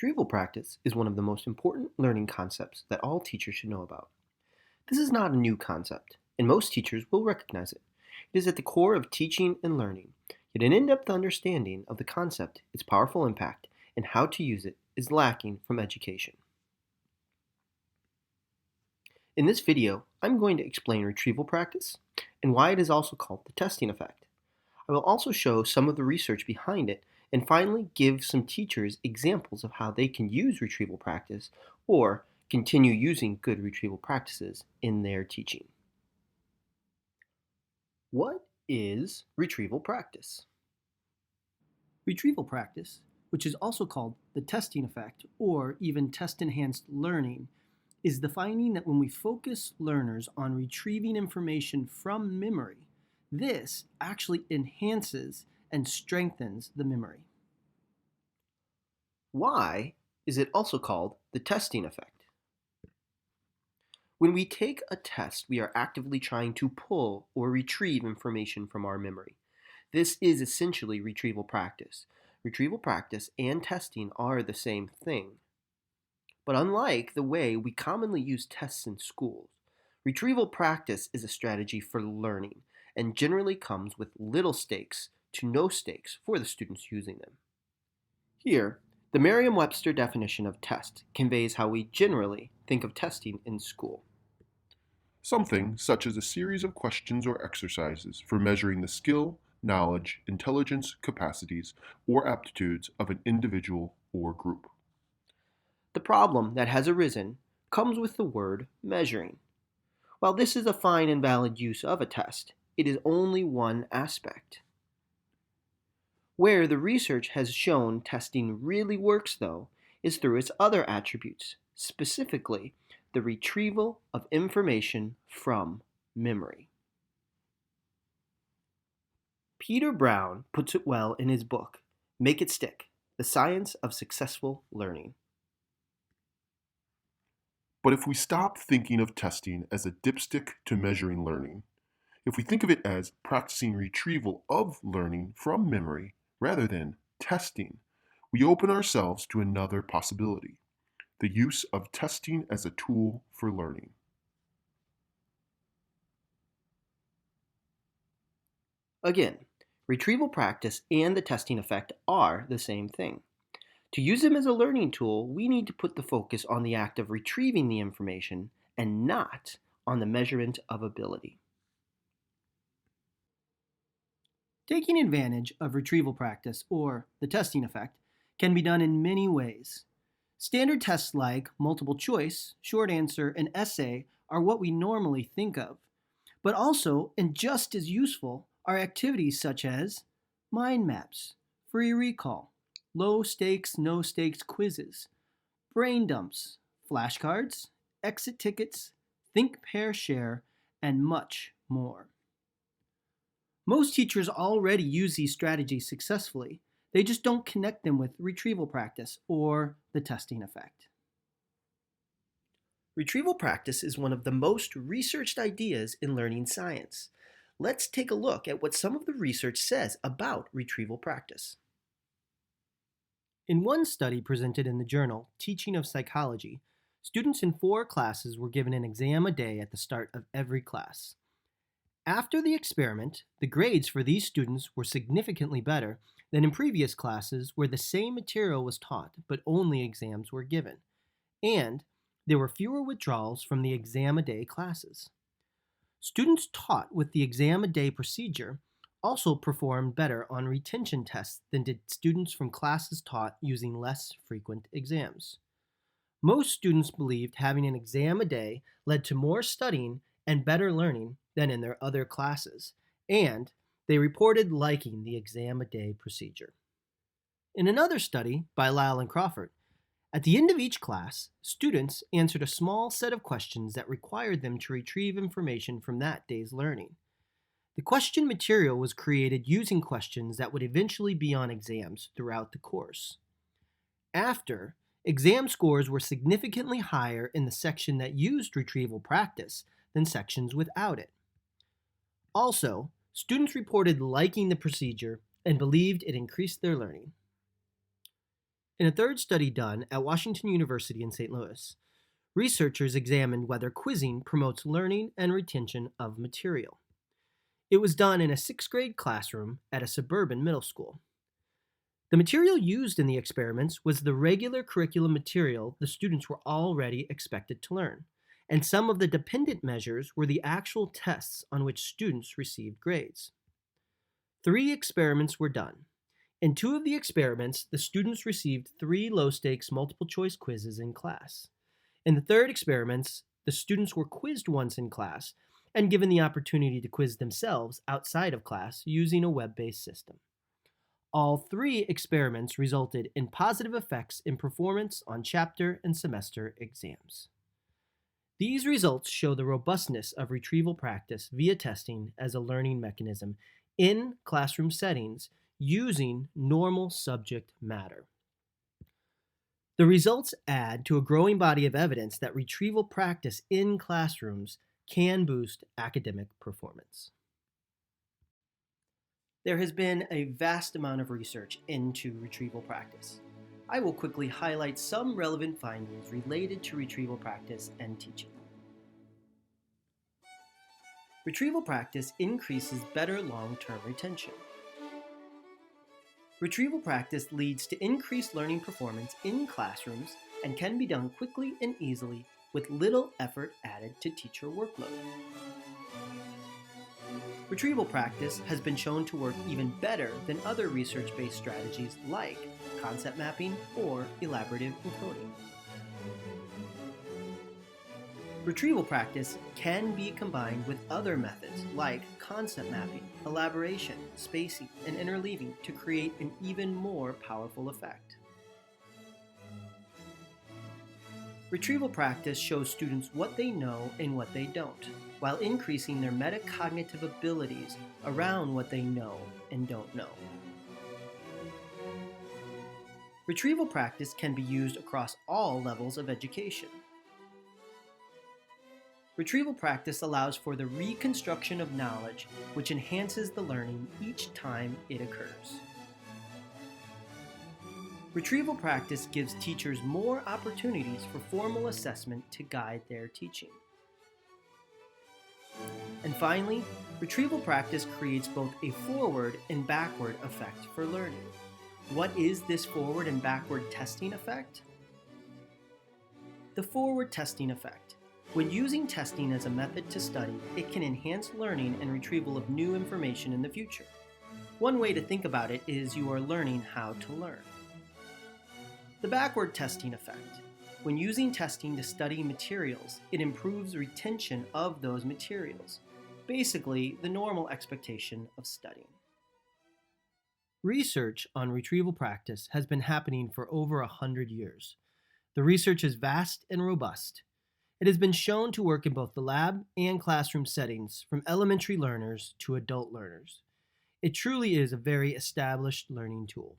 Retrieval practice is one of the most important learning concepts that all teachers should know about. This is not a new concept, and most teachers will recognize it. It is at the core of teaching and learning, yet an in-depth understanding of the concept, its powerful impact, and how to use it is lacking from education. In this video, I'm going to explain retrieval practice and why it is also called the testing effect. I will also show some of the research behind it and finally give some teachers examples of how they can use retrieval practice or continue using good retrieval practices in their teaching. What is retrieval practice? Retrieval practice, which is also called the testing effect or even test-enhanced learning, is the finding that when we focus learners on retrieving information from memory, this actually enhances and strengthens the memory. Why is it also called the testing effect? When we take a test, we are actively trying to pull or retrieve information from our memory. This is essentially retrieval practice. Retrieval practice and testing are the same thing. But unlike the way we commonly use tests in schools, retrieval practice is a strategy for learning and generally comes with little stakes to no stakes for the students using them. Here, the Merriam-Webster definition of test conveys how we generally think of testing in school. Something such as a series of questions or exercises for measuring the skill, knowledge, intelligence, capacities, or aptitudes of an individual or group. The problem that has arisen comes with the word measuring. While this is a fine and valid use of a test, it is only one aspect. Where the research has shown testing really works, though, is through its other attributes, specifically the retrieval of information from memory. Peter Brown puts it well in his book, Make It Stick: The Science of Successful Learning. But if we stop thinking of testing as a dipstick to measuring learning, if we think of it as practicing retrieval of learning from memory rather than testing, we open ourselves to another possibility: the use of testing as a tool for learning. Again, retrieval practice and the testing effect are the same thing. To use them as a learning tool, we need to put the focus on the act of retrieving the information and not on the measurement of ability. Taking advantage of retrieval practice, or the testing effect, can be done in many ways. Standard tests like multiple choice, short answer, and essay are what we normally think of. But also, and just as useful, are activities such as mind maps, free recall, low stakes, no stakes quizzes, brain dumps, flashcards, exit tickets, think, pair, share, and much more. Most teachers already use these strategies successfully. They just don't connect them with retrieval practice or the testing effect. Retrieval practice is one of the most researched ideas in learning science. Let's take a look at what some of the research says about retrieval practice. In one study presented in the journal Teaching of Psychology, students in 4 classes were given an exam a day at the start of every class. After the experiment, the grades for these students were significantly better than in previous classes where the same material was taught but only exams were given, and there were fewer withdrawals from the exam-a-day classes. Students taught with the exam-a-day procedure also performed better on retention tests than did students from classes taught using less frequent exams. Most students believed having an exam a day led to more studying and better learning than in their other classes, and they reported liking the exam-a-day procedure. In another study by Lyle and Crawford, at the end of each class, students answered a small set of questions that required them to retrieve information from that day's learning. The question material was created using questions that would eventually be on exams throughout the course. After, exam scores were significantly higher in the section that used retrieval practice than sections without it. Also, students reported liking the procedure and believed it increased their learning. In a third study done at Washington University in St. Louis, researchers examined whether quizzing promotes learning and retention of material. It was done in a 6th grade classroom at a suburban middle school. The material used in the experiments was the regular curriculum material the students were already expected to learn, and some of the dependent measures were the actual tests on which students received grades. 3 experiments were done. In 2 of the experiments, the students received 3 low-stakes multiple-choice quizzes in class. In the third experiments, the students were quizzed once in class and given the opportunity to quiz themselves outside of class using a web-based system. All 3 experiments resulted in positive effects in performance on chapter and semester exams. These results show the robustness of retrieval practice via testing as a learning mechanism in classroom settings using normal subject matter. The results add to a growing body of evidence that retrieval practice in classrooms can boost academic performance. There has been a vast amount of research into retrieval practice. I will quickly highlight some relevant findings related to retrieval practice and teaching. Retrieval practice increases better long-term retention. Retrieval practice leads to increased learning performance in classrooms and can be done quickly and easily with little effort added to teacher workload. Retrieval practice has been shown to work even better than other research-based strategies like concept mapping or elaborative encoding. Retrieval practice can be combined with other methods like concept mapping, elaboration, spacing, and interleaving to create an even more powerful effect. Retrieval practice shows students what they know and what they don't, while increasing their metacognitive abilities around what they know and don't know. Retrieval practice can be used across all levels of education. Retrieval practice allows for the reconstruction of knowledge, which enhances the learning each time it occurs. Retrieval practice gives teachers more opportunities for formal assessment to guide their teaching. And finally, retrieval practice creates both a forward and backward effect for learning. What is this forward and backward testing effect? The forward testing effect. When using testing as a method to study, it can enhance learning and retrieval of new information in the future. One way to think about it is you are learning how to learn. The backward testing effect. When using testing to study materials, it improves retention of those materials. Basically, the normal expectation of studying. Research on retrieval practice has been happening for over 100 years. The research is vast and robust. It has been shown to work in both the lab and classroom settings, from elementary learners to adult learners. It truly is a very established learning tool.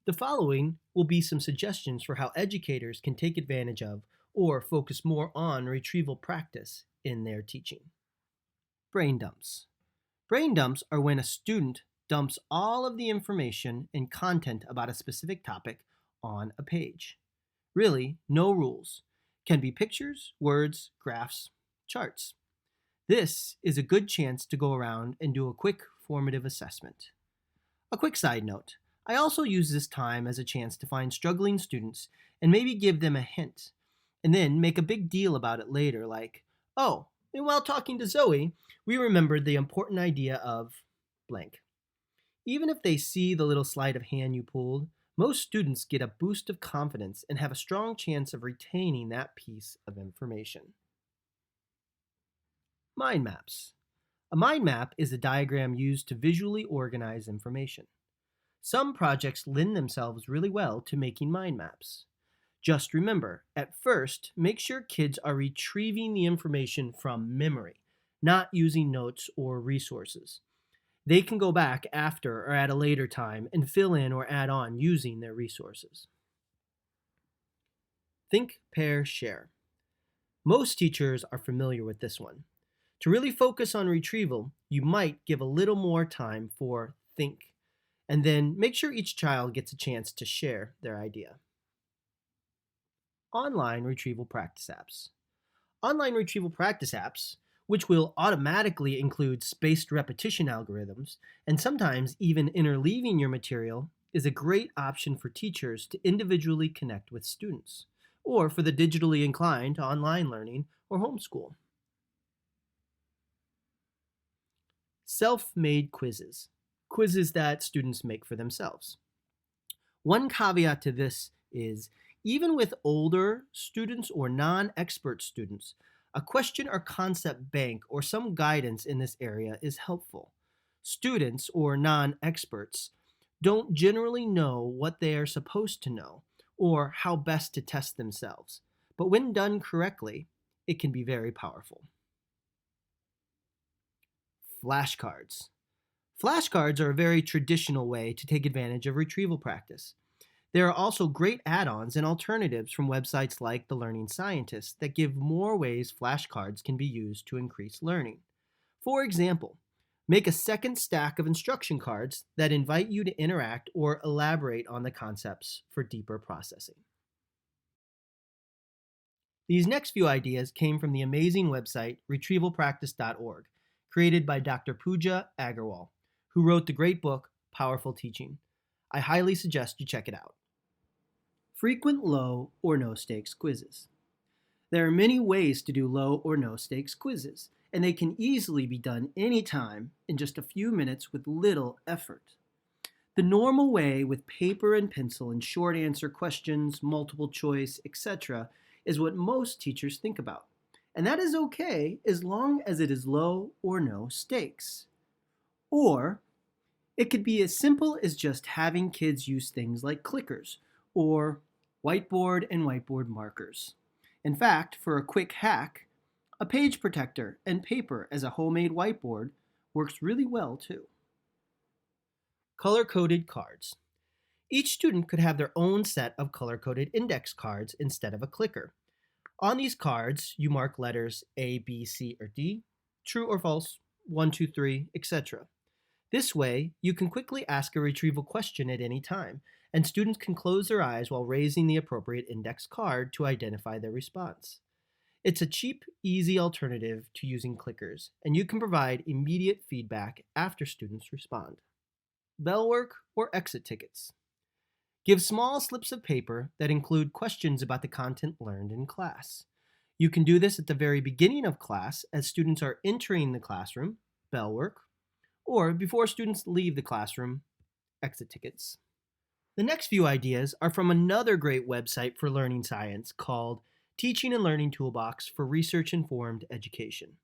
The following will be some suggestions for how educators can take advantage of or focus more on retrieval practice in their teaching. Brain dumps. Brain dumps are when a student dumps all of the information and content about a specific topic on a page. Really, no rules. Can be pictures, words, graphs, charts. This is a good chance to go around and do a quick formative assessment. A quick side note, I also use this time as a chance to find struggling students and maybe give them a hint, and then make a big deal about it later, like, oh, and while talking to Zoe, we remembered the important idea of blank. Even if they see the little sleight of hand you pulled, most students get a boost of confidence and have a strong chance of retaining that piece of information. Mind maps. A mind map is a diagram used to visually organize information. Some projects lend themselves really well to making mind maps. Just remember, at first, make sure kids are retrieving the information from memory, not using notes or resources. They can go back after or at a later time and fill in or add on using their resources. Think, pair, share. Most teachers are familiar with this one. To really focus on retrieval, you might give a little more time for think. and then make sure each child gets a chance to share their idea. Online retrieval practice apps. Online retrieval practice apps, which will automatically include spaced repetition algorithms and sometimes even interleaving your material, is a great option for teachers to individually connect with students, or for the digitally inclined to online learning or homeschool. Self-made quizzes. Quizzes that students make for themselves. One caveat to this is, even with older students or non-expert students, a question or concept bank or some guidance in this area is helpful. Students or non-experts don't generally know what they are supposed to know or how best to test themselves, but when done correctly, it can be very powerful. Flashcards. Flashcards are a very traditional way to take advantage of retrieval practice. There are also great add-ons and alternatives from websites like The Learning Scientist that give more ways flashcards can be used to increase learning. For example, make a second stack of instruction cards that invite you to interact or elaborate on the concepts for deeper processing. These next few ideas came from the amazing website retrievalpractice.org, created by Dr. Pooja Agarwal, who wrote the great book, Powerful Teaching. I highly suggest you check it out. Frequent low or no stakes quizzes. There are many ways to do low or no stakes quizzes, and they can easily be done anytime in just a few minutes with little effort. The normal way with paper and pencil and short answer questions, multiple choice, etc., is what most teachers think about. And that is okay as long as it is low or no stakes. Or it could be as simple as just having kids use things like clickers or whiteboard and whiteboard markers. In fact, for a quick hack, a page protector and paper as a homemade whiteboard works really well too. Color-coded cards. Each student could have their own set of color-coded index cards instead of a clicker. On these cards, you mark letters A, B, C, or D, true or false, 1, 2, 3, etc. This way, you can quickly ask a retrieval question at any time, and students can close their eyes while raising the appropriate index card to identify their response. It's a cheap, easy alternative to using clickers, and you can provide immediate feedback after students respond. Bell work or exit tickets. Give small slips of paper that include questions about the content learned in class. You can do this at the very beginning of class as students are entering the classroom, bell work, or before students leave the classroom, exit tickets. The next few ideas are from another great website for learning science called Teaching and Learning Toolbox for Research-Informed Education.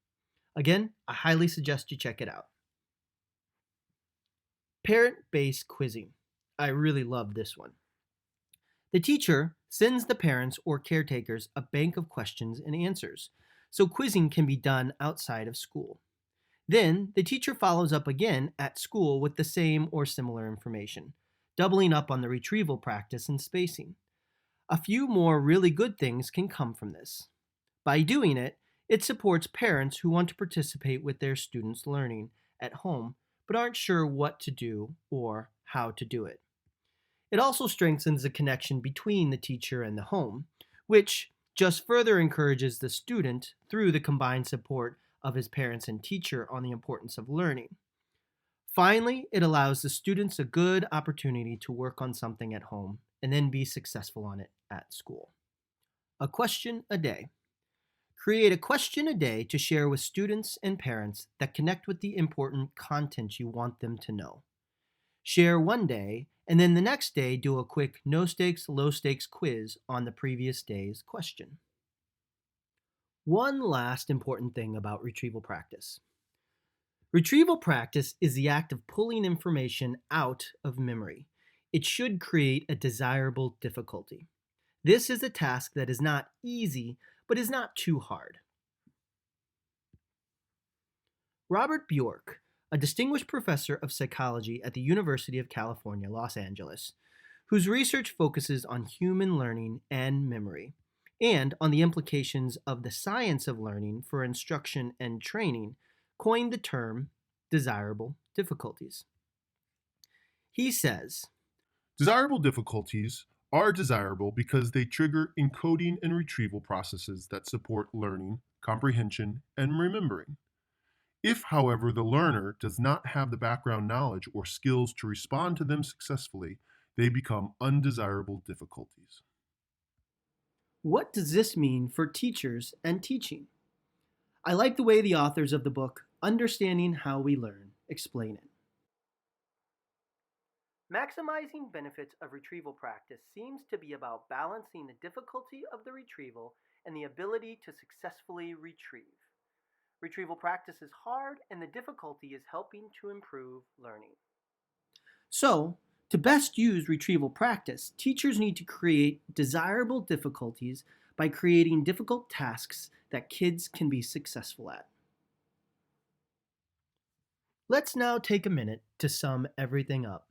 Again, I highly suggest you check it out. Parent-based quizzing. I really love this one. The teacher sends the parents or caretakers a bank of questions and answers, so quizzing can be done outside of school. Then, the teacher follows up again at school with the same or similar information, doubling up on the retrieval practice and spacing. A few more really good things can come from this. By doing it, it supports parents who want to participate with their students' learning at home but aren't sure what to do or how to do it. It also strengthens the connection between the teacher and the home, which just further encourages the student through the combined support of his parents and teacher on the importance of learning. Finally, it allows the students a good opportunity to work on something at home and then be successful on it at school. A question a day. Create a question a day to share with students and parents that connect with the important content you want them to know. Share one day, and then the next day do a quick no-stakes, low-stakes quiz on the previous day's question. One last important thing about retrieval practice. Retrieval practice is the act of pulling information out of memory. It should create a desirable difficulty. This is a task that is not easy, but is not too hard. Robert Bjork, a distinguished professor of psychology at the University of California, Los Angeles, whose research focuses on human learning and memory, and on the implications of the science of learning for instruction and training, coined the term desirable difficulties. He says, Desirable difficulties are desirable because they trigger encoding and retrieval processes that support learning, comprehension, and remembering. If, however, the learner does not have the background knowledge or skills to respond to them successfully, they become undesirable difficulties. what does this mean for teachers and teaching? I like the way the authors of the book, Understanding How We Learn, explain it. Maximizing benefits of retrieval practice seems to be about balancing the difficulty of the retrieval and the ability to successfully retrieve. Retrieval practice is hard, and the difficulty is helping to improve learning. So, to best use retrieval practice, teachers need to create desirable difficulties by creating difficult tasks that kids can be successful at. Let's now take a minute to sum everything up.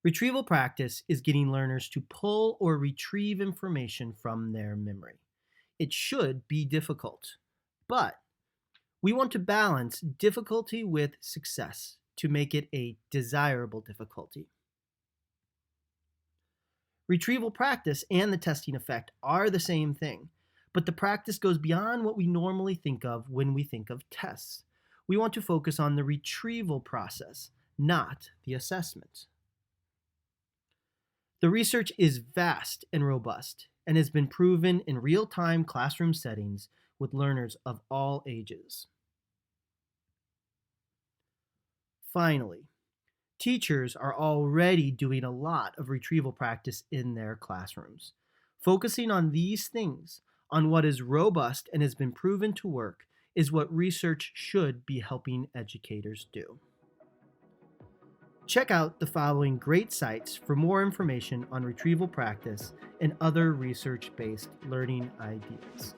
Retrieval practice is getting learners to pull or retrieve information from their memory. It should be difficult, but we want to balance difficulty with success to make it a desirable difficulty. Retrieval practice and the testing effect are the same thing, but the practice goes beyond what we normally think of when we think of tests. We want to focus on the retrieval process, not the assessment. The research is vast and robust and has been proven in real-time classroom settings with learners of all ages. Finally, teachers are already doing a lot of retrieval practice in their classrooms. Focusing on these things, on what is robust and has been proven to work, is what research should be helping educators do. Check out the following great sites for more information on retrieval practice and other research-based learning ideas.